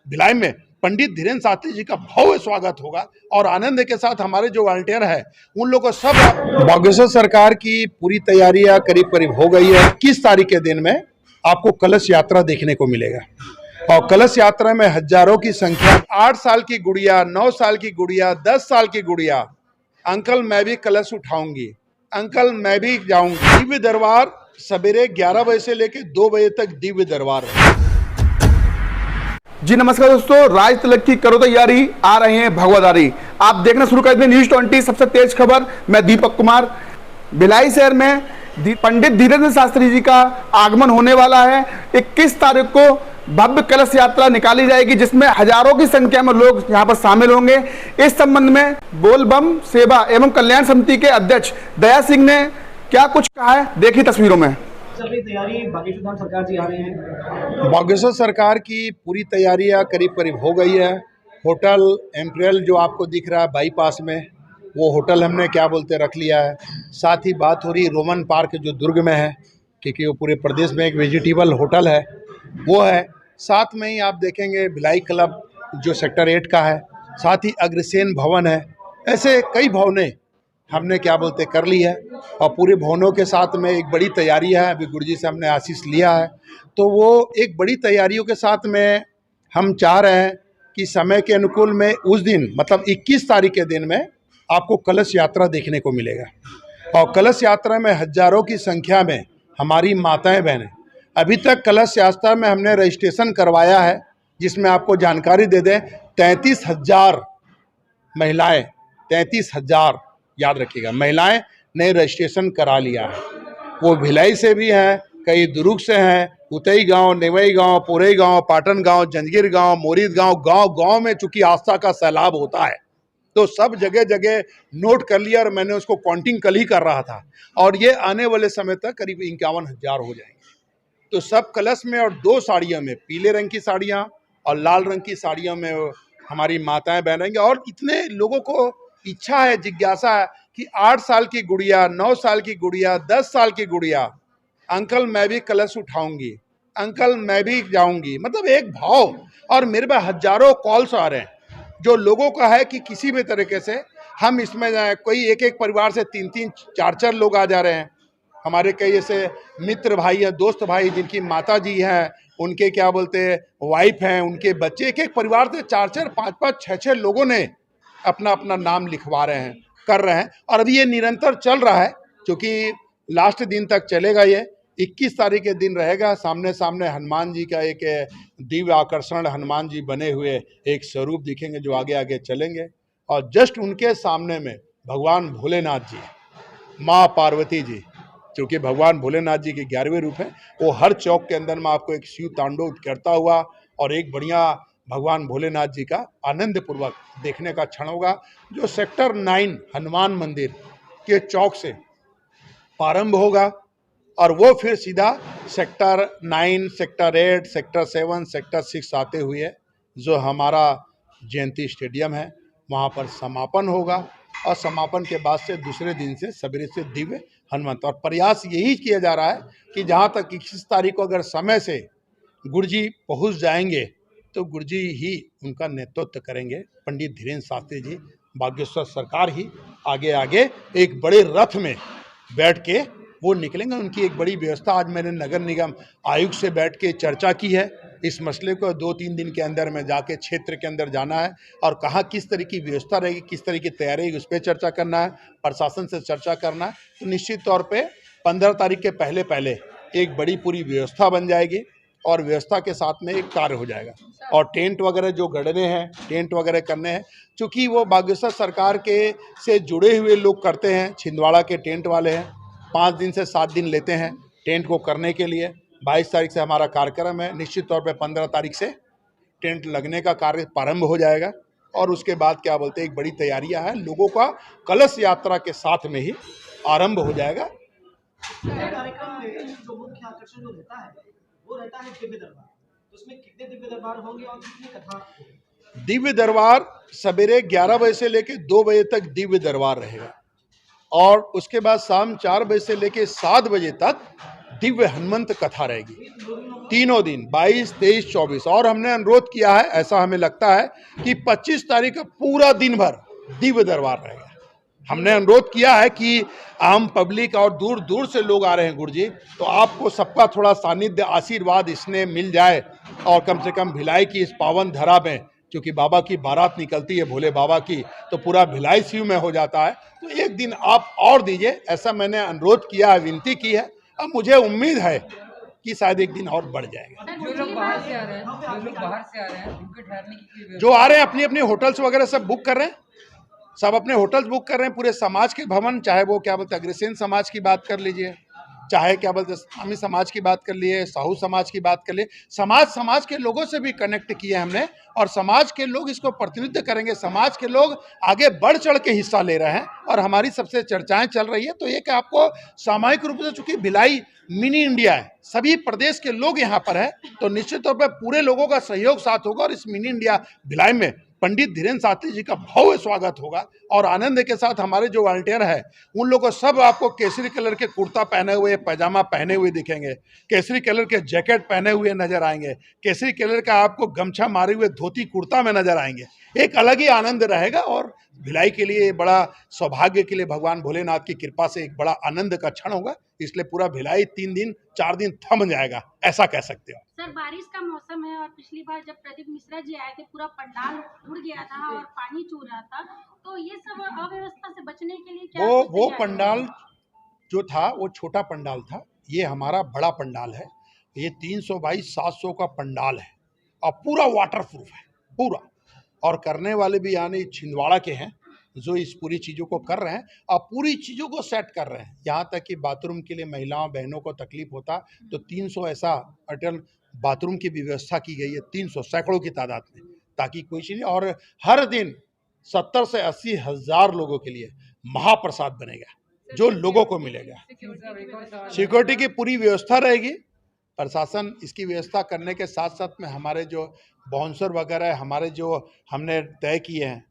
भिलाई में पंडित धीरेन्द्र शास्त्री जी का भव्य स्वागत होगा और आनंद के साथ हमारे जो वॉलंटियर है उन लोगों को सब। बागेश्वर सरकार की पूरी तैयारियां करीब करीब हो गई है। 21 तारीख के दिन में आपको कलश यात्रा देखने को मिलेगा और कलश यात्रा में हजारों की संख्या, 8 साल की गुड़िया, 9 साल की गुड़िया, 10 साल की गुड़िया, अंकल मैं भी कलश उठाऊंगी, अंकल मैं भी जाऊंगी। दिव्य दरबार सवेरे 11 बजे से लेकर 2 बजे तक दिव्य दरबार है। जी नमस्कार दोस्तों, राज तिलक की करो तैयारी, आ रहे हैं भगवाधारी। आप देखना शुरू कर दें न्यूज 20 सबसे तेज खबर। मैं दीपक कुमार। भिलाई शहर में पंडित धीरेन्द्र शास्त्री जी का आगमन होने वाला है। 21 तारीख को भव्य कलश यात्रा निकाली जाएगी जिसमें हजारों की संख्या में लोग यहां पर शामिल होंगे। इस संबंध में बोलबम सेवा एवं कल्याण समिति के अध्यक्ष दया सिंह ने क्या कुछ कहा है, देखिए तस्वीरों में। तैयारी बागेश्वर सरकार जी आ रहे हैं। बागेश्वर सरकार की पूरी तैयारियां करीब करीब हो गई है। होटल एम्परियल जो आपको दिख रहा है बाईपास में, वो होटल हमने क्या बोलते रख लिया है। साथ ही बात हो रही रोमन पार्क जो दुर्ग में है, क्योंकि वो पूरे प्रदेश में एक वेजिटेबल होटल है, वो है। साथ में ही आप देखेंगे भिलाई क्लब जो सेक्टर 8 का है, साथ ही अग्रसेन भवन है। ऐसे कई भवनें हमने क्या बोलते कर ली है और पूरे भवनों के साथ में एक बड़ी तैयारी है। अभी गुरुजी से हमने आशीष लिया है, तो वो एक बड़ी तैयारियों के साथ में हम चाह रहे हैं कि समय के अनुकूल में उस दिन मतलब 21 तारीख के दिन में आपको कलश यात्रा देखने को मिलेगा और कलश यात्रा में हजारों की संख्या में हमारी माताएं बहनें। अभी तक कलश यात्रा में हमने रजिस्ट्रेशन करवाया है, जिसमें आपको जानकारी दे दें 33,000 महिलाएं, 33,000 याद रखिएगा महिलाएं ने रजिस्ट्रेशन करा लिया है। वो भिलाई से भी हैं, कई दुर्ग से हैं, उतई गांव, नेवई गांव, पुरई गांव, पाटन गांव, जंजगीर गांव, मोरीद गांव, गांव में चूंकि आस्था का सैलाब होता है तो सब जगह जगह नोट कर लिया और मैंने उसको काउंटिंग कल ही कर रहा था और ये आने वाले समय तक करीब 51,000 हो जाएंगे। तो सब कलश में और 2 साड़ियों में, पीले रंग की साड़ियाँ और लाल रंग की साड़ियों में हमारी माताएं बहनेंगे। और इतने लोगों को इच्छा है, जिज्ञासा है कि 8 साल की गुड़िया, 9 साल की गुड़िया, 10 साल की गुड़िया, अंकल मैं भी कलश उठाऊंगी, अंकल मैं भी जाऊंगी। मतलब एक भाव। और मेरे पास हजारों कॉल्स आ रहे हैं जो लोगों का है कि किसी भी तरीके से हम इसमें जाएं। कोई एक परिवार से 3-3, 4-4 लोग आ जा रहे हैं। हमारे कई ऐसे मित्र भाई हैं, दोस्त भाई जिनकी माता जी हैं, उनके क्या बोलते हैं वाइफ हैं, उनके बच्चे, एक परिवार से 4-4, 5-5, 6-6 लोगों ने अपना अपना नाम लिखवा रहे हैं, कर रहे हैं। और अभी ये निरंतर चल रहा है क्योंकि लास्ट दिन तक चलेगा। ये 21 तारीख के दिन रहेगा। सामने सामने हनुमान जी का एक दिव्य आकर्षण हनुमान जी बने हुए एक स्वरूप दिखेंगे जो आगे आगे चलेंगे और जस्ट उनके सामने में भगवान भोलेनाथ जी, माँ पार्वती जी, क्योंकि भगवान भोलेनाथ जी के 11वें रूप हैं, वो हर चौक के अंदर में आपको एक शिव तांडव करता हुआ और एक बढ़िया भगवान भोलेनाथ जी का आनंद पूर्वक देखने का क्षण होगा, जो सेक्टर 9 हनुमान मंदिर के चौक से प्रारंभ होगा और वो फिर सीधा सेक्टर 9, सेक्टर 8, सेक्टर 7, सेक्टर 6 आते हुए जो हमारा जयंती स्टेडियम है वहाँ पर समापन होगा और समापन के बाद से दूसरे दिन से सवेरे से दिव्य हनुमंत। और प्रयास यही किया जा रहा है कि जहाँ तक 21 तारीख को अगर समय से गुरुजी पहुँच जाएंगे तो गुरुजी ही उनका नेतृत्व करेंगे। पंडित धीरेन्द्र शास्त्री जी, बागेश्वर सरकार ही आगे आगे एक बड़े रथ में बैठ के वो निकलेंगे। उनकी एक बड़ी व्यवस्था, आज मैंने नगर निगम आयुक्त से बैठ के चर्चा की है इस मसले को। 2-3 दिन के अंदर में जाके क्षेत्र के अंदर जाना है और कहाँ किस तरह की व्यवस्था रहेगी, किस तरह की तैयारी रहेगी, उस पर चर्चा करना है, प्रशासन से चर्चा करना है। तो निश्चित तौर पे 15 तारीख के पहले पहले एक बड़ी पूरी व्यवस्था बन जाएगी और व्यवस्था के साथ में एक कार्य हो जाएगा। और टेंट वगैरह जो गढ़ने हैं, टेंट वगैरह करने हैं, चूँकि वो बागेश्वर सरकार के से जुड़े हुए लोग करते हैं। छिंदवाड़ा के टेंट वाले हैं, 5 दिन से 7 दिन लेते हैं टेंट को करने के लिए। 22 तारीख से हमारा कार्यक्रम है। निश्चित तौर पे 15 तारीख से टेंट लगने का कार्य प्रारंभ हो जाएगा और उसके बाद क्या बोलते हैं एक बड़ी तैयारियां हैं। लोगों का कलश यात्रा के साथ में ही आरंभ हो जाएगा। कार्यक्रम में जो मुख्य आकर्षण जो रहता है वो रहता है दिव्य दरबार। तो उसमें कितने दिव्य दरबार होंगे और कितनी कथा? दिव्य दरबार सवेरे 11 बजे से लेकर 2 बजे तक दिव्य दरबार रहेगा और उसके बाद शाम 4 बजे से लेकर 7 बजे तक दिव्य हनुमंत कथा रहेगी। तीनों दिन 22, 23, 24। और हमने अनुरोध किया है, ऐसा हमें लगता है कि 25 तारीख का पूरा दिन भर दिव्य दरबार रहेगा। हमने अनुरोध किया है कि आम पब्लिक और दूर दूर से लोग आ रहे हैं गुरुजी, तो आपको सबका थोड़ा सानिध्य आशीर्वाद इसने मिल जाए और कम से कम भिलाई की इस पावन धरा में, क्योंकि बाबा की बारात निकलती है भोले बाबा की, तो पूरा भिलाई शिव में हो जाता है। तो एक दिन आप और दीजिए, ऐसा मैंने अनुरोध किया है, विनती की है। अब मुझे उम्मीद है कि शायद एक दिन और बढ़ जाएगा। जो लोग बाहर से आ रहे हैं, उनके ठहरने की जो आ रहे हैं अपनी अपनी होटल्स वगैरह सब बुक कर रहे हैं, सब अपने होटल्स बुक कर रहे हैं। पूरे समाज के भवन, चाहे वो क्या बोलते हैं अग्रसेन समाज की बात कर लीजिए, चाहे क्या बोलते हैं स्वामी समाज की बात कर लिए, साहू समाज की बात कर लिए, समाज के लोगों से भी कनेक्ट किए हमने, और समाज के लोग इसको प्रतिनिधित्व करेंगे। समाज के लोग आगे बढ़ चढ़ के हिस्सा ले रहे हैं और हमारी सबसे चर्चाएं चल रही है। तो एक आपको सामूहिक रूप से, चूंकि भिलाई मिनी इंडिया है, सभी प्रदेश के लोग यहाँ पर है, तो निश्चित तौर पर पूरे लोगों का सहयोग साथ होगा और इस मिनी इंडिया भिलाई में पंडित धीरेन्द्र शास्त्री जी का भव्य स्वागत होगा। और आनंद के साथ हमारे जो वॉलंटियर है उन लोगों को सब आपको केसरी कलर के कुर्ता पहने हुए, पैजामा पहने हुए दिखेंगे, केसरी कलर के जैकेट पहने हुए नजर आएंगे, केसरी कलर का आपको गमछा मारे हुए धोती कुर्ता में नजर आएंगे। एक अलग ही आनंद रहेगा और भिलाई के लिए बड़ा सौभाग्य के लिए भगवान भोलेनाथ की कृपा से एक बड़ा आनंद का क्षण होगा। इसलिए पूरा भिलाई 3 दिन 4 दिन थम जाएगा, ऐसा कह सकते हो। सर, बारिश का मौसम है और पिछली बार जब प्रदीप मिश्रा जी आए थे पूरा पंडाल उड़ गया था और पानी चू रहा था, तो ये सब अव्यवस्था से बचने के लिए क्या वो पंडाल जो था वो छोटा पंडाल था, ये हमारा बड़ा पंडाल है। ये 300 बाई 700 का पंडाल है और पूरा वाटरप्रूफ है पूरा। और करने वाले भी यानी छिंदवाड़ा के हैं जो इस पूरी चीज़ों को कर रहे हैं और पूरी चीज़ों को सेट कर रहे हैं। यहाँ तक कि बाथरूम के लिए महिलाओं बहनों को तकलीफ होता तो 300 ऐसा अटल बाथरूम की व्यवस्था की गई है, 300 सैकड़ों की तादाद में, ताकि कोई चीज़ नहीं। और हर दिन 70 से 80 हज़ार लोगों के लिए महाप्रसाद बनेगा जो लोगों को मिलेगा। सिक्योरिटी की पूरी व्यवस्था रहेगी। प्रशासन इसकी व्यवस्था करने के साथ साथ में हमारे जो बाउंसर वगैरह हमारे जो हमने तय किए हैं,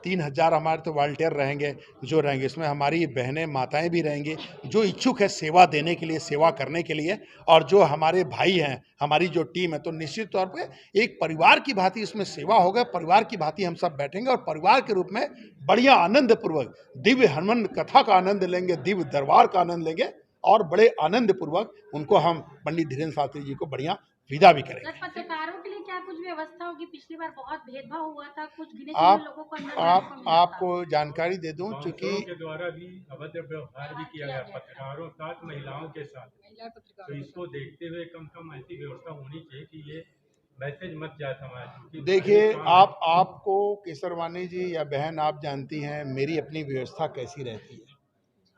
3000 हमारे तो वॉलंटियर रहेंगे जो रहेंगे। इसमें हमारी बहनें माताएं भी रहेंगी जो इच्छुक है सेवा देने के लिए, सेवा करने के लिए। और जो हमारे भाई हैं, हमारी जो टीम है, तो निश्चित तौर पे एक परिवार की भांति इसमें सेवा होगा। परिवार की भांति हम सब बैठेंगे और परिवार के रूप में बढ़िया आनंद पूर्वक दिव्य हनुमान कथा का आनंद लेंगे, दिव्य दरबार का आनंद लेंगे और बड़े आनंद पूर्वक उनको हम पंडित धीरेन्द्र शास्त्री जी को बढ़िया विदा भी करेंगे। पत्रकारों के लिए क्या कुछ व्यवस्था होगी? पिछली बार बहुत भेदभाव हुआ था, कुछ गिने लोगों को आपको जानकारी दे दूं, चूंकि के द्वारा भी अभद्र व्यवहार भी किया गया पत्रकारों के साथ, महिलाओं के साथ, तो इसको देखते हुए कम से कम ऐसी व्यवस्था होनी चाहिए कि ये मैसेज मत जाए समाज। देखिए आपको केसरवानी जी या बहन आप जानती हैं मेरी अपनी व्यवस्था कैसी रहती है।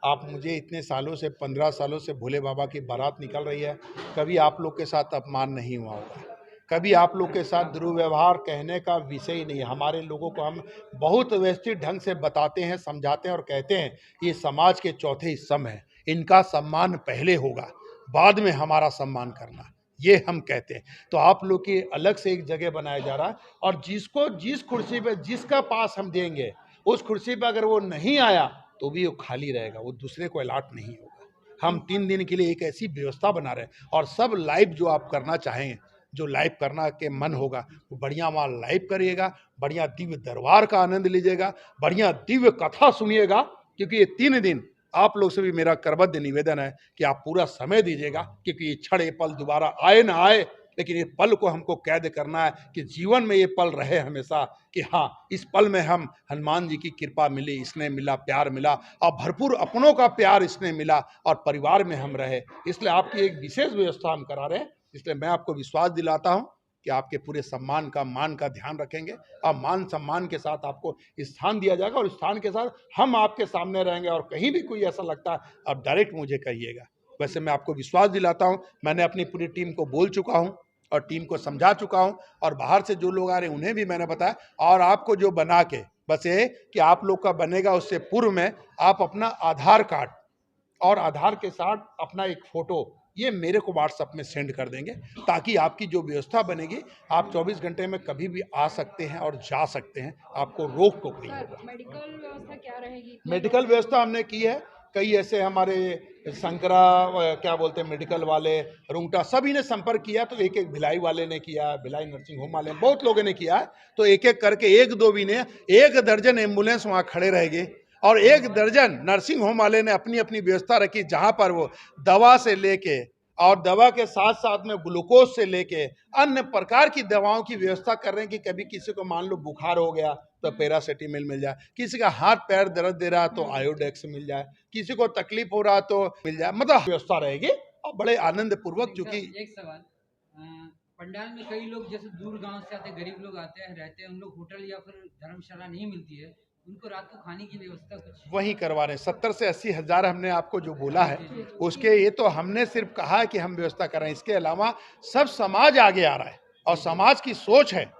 आप मुझे इतने सालों से 15 सालों से भोले बाबा की बारात निकल रही है, कभी आप लोग के साथ अपमान नहीं हुआ होगा, कभी आप लोग के साथ दुर्व्यवहार कहने का विषय ही नहीं है। हमारे लोगों को हम बहुत व्यवस्थित ढंग से बताते हैं, समझाते हैं और कहते हैं ये समाज के चौथे स्तंभ हैं, इनका सम्मान पहले होगा, बाद में हमारा सम्मान करना, ये हम कहते हैं। तो आप लोग की अलग से एक जगह बनाया जा रहा है और जिसको जिस कुर्सी पे जिसका पास हम देंगे उस कुर्सी पे अगर वो नहीं आया तो भी वो खाली रहेगा, वो दूसरे को अलाट नहीं होगा। हम 3 दिन के लिए एक ऐसी व्यवस्था बना रहे हैं और सब लाइव जो आप करना चाहेंगे, जो लाइव करना के मन होगा वो बढ़िया वहाँ लाइव करिएगा, बढ़िया दिव्य दरबार का आनंद लीजिएगा, बढ़िया दिव्य कथा सुनिएगा। क्योंकि ये 3 दिन आप लोग से भी मेरा करबद्ध निवेदन है कि आप पूरा समय दीजिएगा, क्योंकि ये क्षण ये पल दोबारा आए ना आए, लेकिन ये पल को हमको कैद करना है कि जीवन में ये पल रहे हमेशा कि हाँ इस पल में हम हनुमान जी की कृपा मिली, स्नेह मिला, प्यार मिला और भरपूर अपनों का प्यार स्नेह मिला और परिवार में हम रहे। इसलिए आपकी एक विशेष व्यवस्था हम करा रहे हैं। इसलिए मैं आपको विश्वास दिलाता हूँ कि आपके पूरे सम्मान का मान का ध्यान रखेंगे और मान सम्मान के साथ आपको स्थान दिया जाएगा और स्थान के साथ हम आपके सामने रहेंगे। और कहीं भी कोई ऐसा लगता है आप डायरेक्ट मुझे कहिएगा। वैसे मैं आपको विश्वास दिलाता हूं, मैंने अपनी पूरी टीम को बोल चुका हूं और टीम को समझा चुका हूं और बाहर से जो लोग आ रहे हैं उन्हें भी मैंने बताया। और आपको जो बना के बस ये कि आप लोग का बनेगा, उससे पूर्व में आप अपना आधार कार्ड और आधार के साथ अपना एक फ़ोटो ये मेरे को व्हाट्सएप में सेंड कर देंगे, ताकि आपकी जो व्यवस्था बनेगी आप 24 घंटे में कभी भी आ सकते हैं और जा सकते हैं, आपको रोक टोक नहीं होगा। मेडिकल व्यवस्था क्या रहेगी? मेडिकल व्यवस्था हमने की है कई ऐसे हमारे शंकरा क्या बोलते हैं मेडिकल वाले, रुंगटा, सभी ने संपर्क किया। तो एक एक भिलाई वाले ने किया, भिलाई नर्सिंग होम वाले, बहुत लोगों ने किया। तो एक एक करके, एक दो भी ने, 1 दर्जन एम्बुलेंस वहाँ खड़े रहेंगे और 1 दर्जन नर्सिंग होम वाले ने अपनी अपनी व्यवस्था रखी, जहाँ पर वो दवा से लेके और दवा के साथ साथ में ग्लूकोज से लेके अन्य प्रकार की दवाओं की व्यवस्था कर रहे हैं कि कभी किसी को मान लो बुखार हो गया तो पैरासिटामोल मिल जाए, किसी का हाथ पैर दर्द दे रहा तो आयोडेक्स मिल जाए, किसी को तकलीफ हो रहा तो मिल जाए, मतलब व्यवस्था रहेगी और बड़े आनंद पूर्वक। चूंकि एक सवाल, पंडाल में कई लोग जैसे दूर गांव से आते, गरीब लोग आते हैं, रहते हैं, उन लोग होटल या फिर धर्मशाला नहीं मिलती है, उनको रात को खाने की व्यवस्था कुछ वही करवा रहे हैं। 70 से 80 हजार हमने आपको जो बोला है उसके, ये तो हमने सिर्फ कहा है कि हम व्यवस्था कर रहे हैं। इसके अलावा सब समाज आगे आ रहा है और समाज की सोच है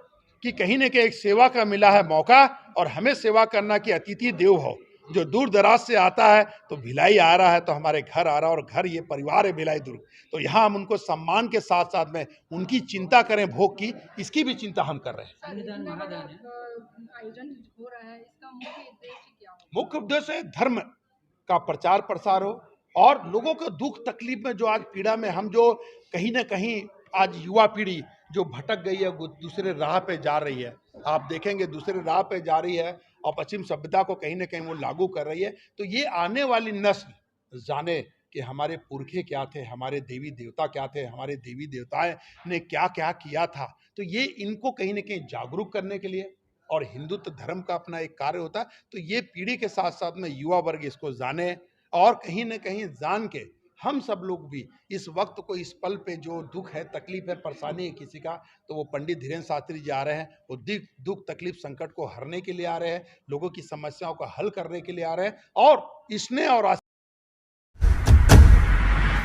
कि कहीं न कहीं एक सेवा का मिला है मौका और हमें सेवा करना कि अतिथि देव हो। जो दूर दराज से आता है तो भिलाई आ रहा है तो हमारे घर आ रहा है, और घर ये परिवार है भिलाई दुर्ग, तो यहाँ हम उनको सम्मान के साथ साथ में उनकी चिंता करें, भोग की, इसकी भी चिंता हम कर रहे हैं। संविधान महादान है, आयोजन हो रहा है, इसका मुख्य उद्देश्य क्या हो? मुख्य उद्देश्य है धर्म का प्रचार प्रसार हो और लोगों को दुख तकलीफ में जो आज पीड़ा में हम जो कहीं ना कहीं आज युवा पीढ़ी जो भटक गई है, वो दूसरे राह पे जा रही है। आप देखेंगे दूसरे राह पे जा रही है और पश्चिम सभ्यता को कहीं ना कहीं वो लागू कर रही है। तो ये आने वाली नस्ल जाने कि हमारे पुरखे क्या थे, हमारे देवी देवता क्या थे, हमारे देवी देवताएं ने क्या क्या किया था। तो ये इनको कहीं ना कहीं जागरूक करने के लिए और हिंदुत्व धर्म का अपना एक कार्य होता है। तो ये पीढ़ी के साथ साथ में युवा वर्ग इसको जाने और कहीं ना कहीं जान के हम सब लोग भी इस वक्त को, इस पल पे जो दुख है, तकलीफ है, परेशानी है किसी का, तो वो पंडित धीरेन्द्र शास्त्री जी आ रहे हैं। वो दुख तकलीफ संकट को हरने के लिए आ रहे हैं, लोगों की समस्याओं को हल करने के लिए आ रहे हैं और इसने और